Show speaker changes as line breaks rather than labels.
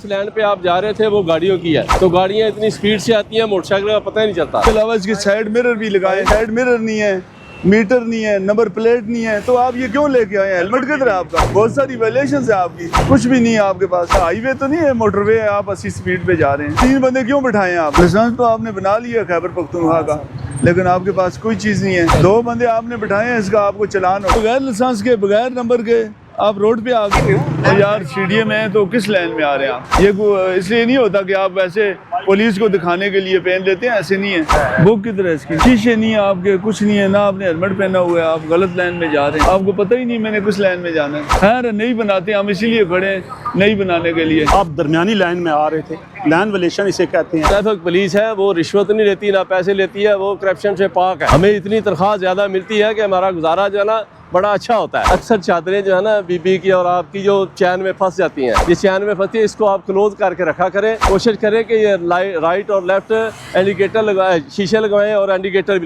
Line पे आप जा रहे थे वो गाड़ियों की है, तो गाड़ियाँ इतनी स्पीड से आती हैं, मोटरसाइकिल का पता ही नहीं चलता।
इसके अलावा इसकी साइड मिरर भी लगाए, साइड मिरर नहीं है, मीटर नहीं है, नंबर प्लेट नहीं है, तो आप ये क्यों लेके आए? हेलमेट किधर है आपका? बहुत सारी वायलेशन है आपकी, कुछ भी नहीं है आपके पास। हाईवे तो नहीं है, मोटरवे है, आप 80 स्पीड पे जा रहे हैं। 3 बंदे क्यों बिठाए आप? लाइसेंस तो आपने बना लिया खैबर पख्तूनख्वा का, लेकिन आपके पास कोई चीज़ नहीं है। 2 बंदे आपने बिठाए हैं, इसका आपको चलान हो। बगैर लाइसेंस के, बगैर नंबर के आप रोड पे आ गए हो यार। सीडीए में है तो किस लाइन में आ रहे हैं आप? ये इसलिए नहीं होता कि आप वैसे पुलिस को दिखाने के लिए पहन लेते हैं, ऐसे नहीं है। बुक किधर है इसकी? शीशे नहीं है आपके, कुछ नहीं है, ना आपने हेलमेट पहना हुआ है, आप गलत लाइन में जा रहे हैं। आपको पता ही नहीं मैंने किस लाइन में जाना है। खैर नहीं बनाते, हम इसीलिए खड़े हैं नहीं बनाने के लिए।
आप दरमियानी लाइन में आ रहे थे, लाइन वायलेशन इसे कहते हैं।
ट्रैफिक पुलिस है वो रिश्वत नहीं लेती, ना पैसे लेती है, वो करप्शन से पाक है। हमें इतनी तनख्वाह ज़्यादा मिलती है कि हमारा गुजारा जो है ना बड़ा अच्छा होता है। अक्सर चादरें जो है ना बीबी की और आपकी जो चैन में फंस जाती हैं, ये चैन में फंसती है, इसको आप क्लोज करके रखा करें। कोशिश करें कि ये राइट और लेफ्ट इंडिकेटर लगाए, शीशे लगवाएं और इंडिकेटर भी लगाएं।